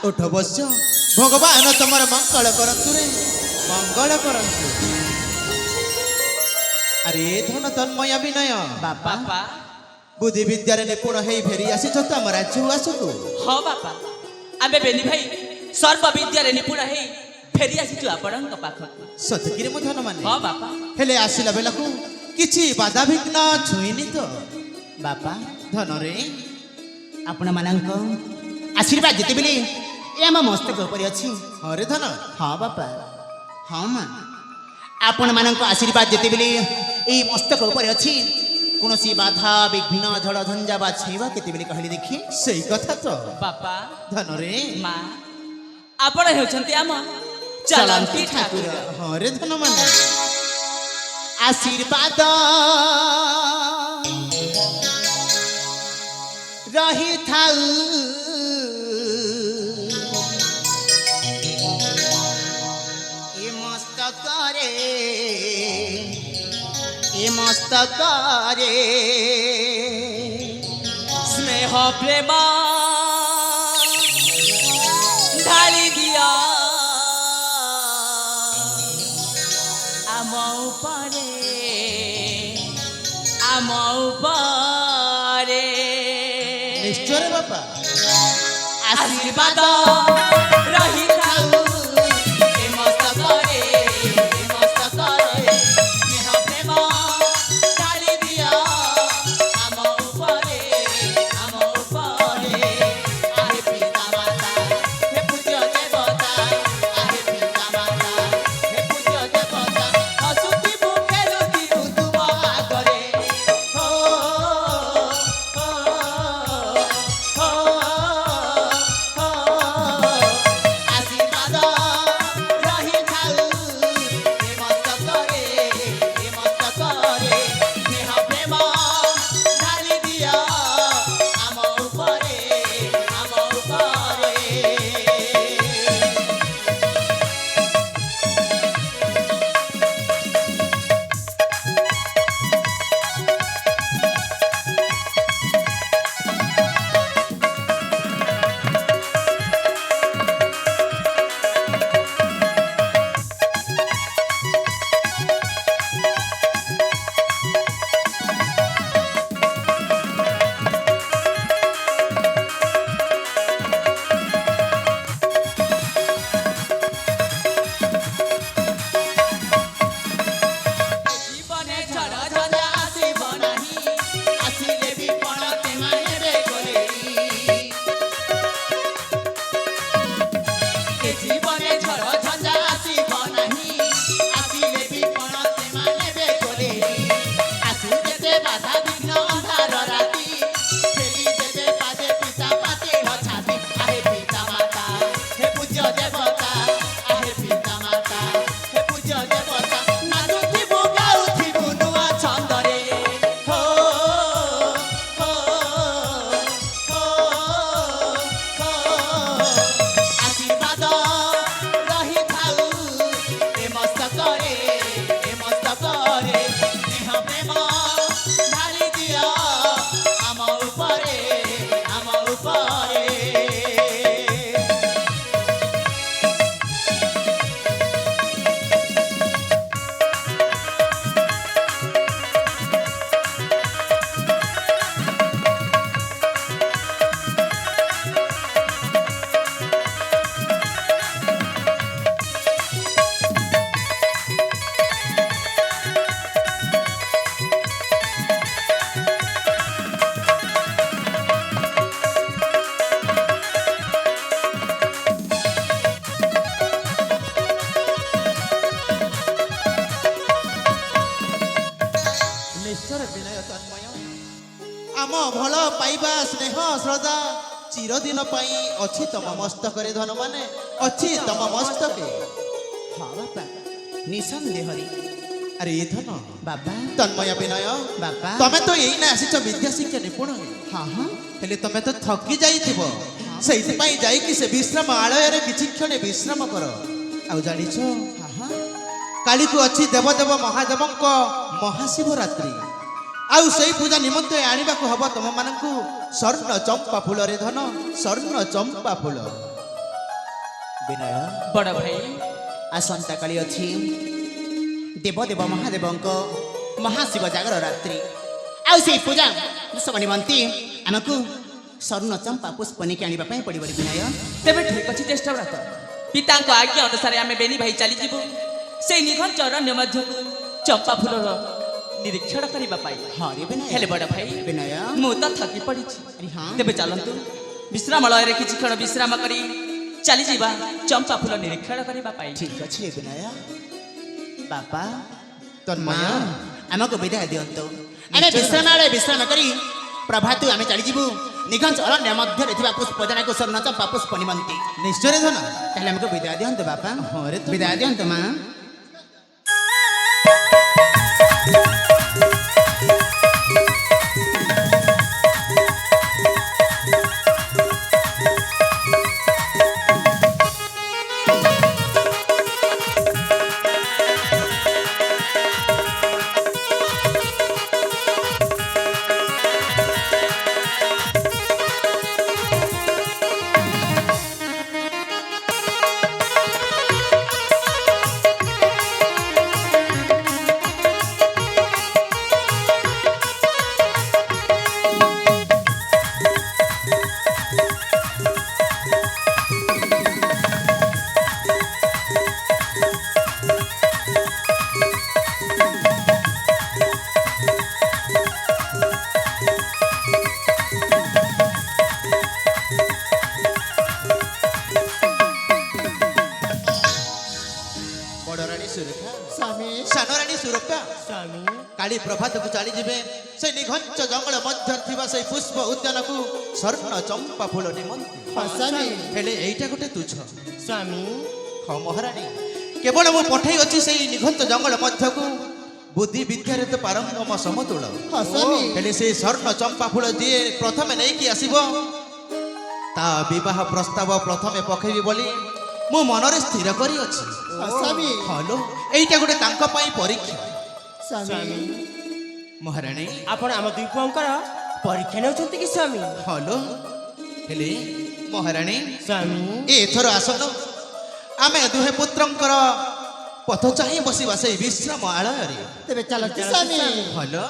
उठ बस भगवान तुम मंगल करतु रे मंगल करतु। अरे धन तन्मय विनय बापा बुद्धि विद्यारे निपुण हे फेरी आसी तो आम राज्य आसतु। हाँ बापा आमे बेली भाई सर्व विद्यारे निपुण हे फेरी आसी आपणक पाखक सतकिरे मु धन माने। हाँ बापा हेले आसिला बेलाकू किछि बाधा विघ्न छुईनी तो बापा धन रे आपण मानक आशीर्वाद जेते बेले ए आम मस्तक ऊपर अछि। हाँ रे धन हाँ बापा हाँ माँ आपण मानक आशीर्वाद जेते बेले ए मस्तक ऊपर अछि कोनोसी बाधा विघ्न झड़ झंझा बा छेवा केते बेले कहली देखि सही कथा तो बापा धन रे माँ आपण हेउछंती आम चलंती ठाकुर। हाँ रे धन माने आशीर्वाद रही थाउ ए मस्तक रे स्नेह प्रेम ढाली दिया आम उपरे निश्चय रे बापा आशीर्वाद रही थाउ ए मस्तक रे स्नेह प्रेम ढाली दिया आम उपरे आहे पिता माता हे पूज्य देवता आहे पिता माता हे पूज्य देवता हसुती बुकेलु दिनु तुम आगरे हो आशीर्वाद रही थाउ ए मस्तक रे स्नेह प्रेम ढाली दिया आम उपरे जीवने झड़ झंझा आसीब नाही आसिले भी पण तेमाने रे गोलेरी ए जीवने झड़ झंझा आसीब नाही आसिले भी पण तेमाने रे गोलेरी आसु जेते बाधा विघ्न अंधार राती फेरी देबे पादे पिता पाते छाती आहे पिता माता हे पूज्य देवता आहे पिता माता हे पूज्य देवता नानुथिबु गाउथिबु नुआ छंदरे हो आशीर्वाद रही थाउ ए मस्तक रे स्नेह प्रेम ढाली दिया आम उपरे निश्चय विनय तन्मय आम भल पाइबा स्नेह श्रद्धा चिरदिन पाई अछि तम मस्तक रे धन माने अछि तम मस्तक। हाँ बापा निसंदेह रे अरे धन बाबा तन्मय विनय बापा तमे तो यही ना आसीच विद्या शिक्षा निपुण हाँ हाँ हेले तमे तो थकी जाइथिबो सेइथि पई जाई कि से विश्राम आलय रे किछि क्षण विश्राम कर आ जानिछ हाँ हाँ काली को अछि देवदेव महादेवंक महाशिवरात्रि आउ सेई पूजा निमंत्रण आनिबा को हबो तम मानकु स्वर्ण चंपा फूल रे धन स्वर्ण चंपा फूल ବିନୟ ବଡ଼ ଭାଇ ଆସନ୍ତାକାଲି ଅଛି ଦେବଦେବ ମହାଦେବଙ୍କ ମହାଶିବ ଜାଗର ରାତ୍ରି। ଆଉ ସେଇ ପୂଜା ସବୁ ନିମନ୍ତେ ଆମକୁ ସ୍ୱର୍ଣ୍ଣ ଚମ୍ପା ପୁଷ୍ପନିକି ଆଣିବା ପାଇଁ ପଡ଼ିବ ବିନୟ। ତେବେ ଠିକ୍ ଅଛି ଜ୍ୟେଷ୍ଠ ବ୍ରତ ପିତାଙ୍କ ଆଜ୍ଞା ଅନୁସାରେ ଆମେ ବେନି ଭାଇ ଚାଲିଯିବୁ ସେଇ ନିଘଞ୍ଚ ଅରଣ୍ୟ ମଧ୍ୟକୁ ଚମ୍ପା ଫୁଲର ନିରୀକ୍ଷଣ କରିବା ପାଇଁ। ହଁ ରେ ବିନୟ। ହେଲେ ବଡ଼ ଭାଇ ବିନୟ ମୁଁ ତ ଥକି ପଡ଼ିଛି। ଆରେ ହଁ ତେବେ ଚାଲନ୍ତୁ ବିଶ୍ରାମାଳୟରେ କିଛି କ୍ଷଣ ବିଶ୍ରାମ କରି ଚାଲିଯିବା ଚମ୍ପା ଫୁଲ ନିରୀକ୍ଷଣ କରିବା ପାଇଁ। ଠିକ୍ ଅଛି ରେ ବିନୟ। ବାପା ତନ୍ମୟ ମା ଆମକୁ ବିଦାୟ ଦିଅନ୍ତୁ। ଆମେ ବିଶ୍ରାମାଳୟ ବିଶ୍ରାମ କରି ପ୍ରଭାତୁ ଆମେ ଚାଲିଯିବୁ ନିଘଞ୍ଚ ଅରଣ୍ୟ ମଧ୍ୟରେ ଥିବା ପୁଷ୍ପଜନାକୁ ସ୍ୱର୍ଣ୍ଣ ଚମ୍ପା ପୁଷ୍ପ ନିମନ୍ତେ। ନିଶ୍ଚୟ ଧନ। ତାହେଲେ ଆମକୁ ବିଦାୟ ଦିଅନ୍ତୁ ବାପା। ହଁ ରେ ବିଦାୟ ଦିଅନ୍ତୁ ମା। ବଡ଼ ରାଣୀ ସୁରେଖା ସ୍ୱାମୀ ସାନ ରାଣୀ ସୁରକ୍ଷା ସ୍ୱାମୀ କାଳି ପ୍ରଭାତକୁ ଚାଲିଯିବେ ସେଇ ନିଘଞ୍ଚ ଜଙ୍ଗଲ ମଧ୍ୟରେ ଥିବା ସେଇ ପୁଷ୍ପ ଉଦ୍ୟାନକୁ ସ୍ୱର୍ଣ୍ଣ ଚମ୍ପା ଫୁଲ ନିମନ୍ତେ। ସ୍ୱାମୀ ହେଲେ ଏଇଟା ଗୋଟେ ତୁଚ୍ଛ। ସ୍ୱାମୀ ହଁ ମହାରାଣୀ କେବଳ ମୁଁ ପଠେଇ ଅଛି ସେଇ ନିଘଞ୍ଚ ଜଙ୍ଗଲ ମଧ୍ୟକୁ ବୁଦ୍ଧି ବିଦ୍ୟାରେ ତ ପାରଙ୍ଗମ ସମତୁଳ। ସ୍ୱାମୀ ହେଲେ ସେଇ ସ୍ୱର୍ଣ୍ଣ ଚମ୍ପା ଫୁଲ ଯିଏ ପ୍ରଥମେ ନେଇକି ଆସିବ ତା ବିବାହ ପ୍ରସ୍ତାବ ପ୍ରଥମେ ପକେଇବି ବୋଲି ମୁଁ ମନରେ ସ୍ଥିର କରିଅଛି। ସ୍ୱାମୀ ହଲୋ ଏଇଟା ଗୋଟେ ତାଙ୍କ ପାଇଁ ପରୀକ୍ଷା। ସ୍ୱାମୀ ମହାରାଣୀ ଆପଣ ଆମ ଦୁଇ ପୁଅଙ୍କର ପରୀକ୍ଷା ନେଉଛନ୍ତି କି ସ୍ୱାମୀ? ହଲୋ ହେଲେ ମହାରାଣୀ ସ୍ୱାମୀ ଏଥର ଆସନ୍ତୁ ଆମେ ଦୁହେଁ ପୁତ୍ରଙ୍କର ପଥ ଚାହିଁ ବସିବା ସେଇ ବିଶ୍ରାମ ଆଳୟରେ। ତେବେ ଚାଲନ୍ତୁ ସ୍ୱାମୀ। ହଲୋ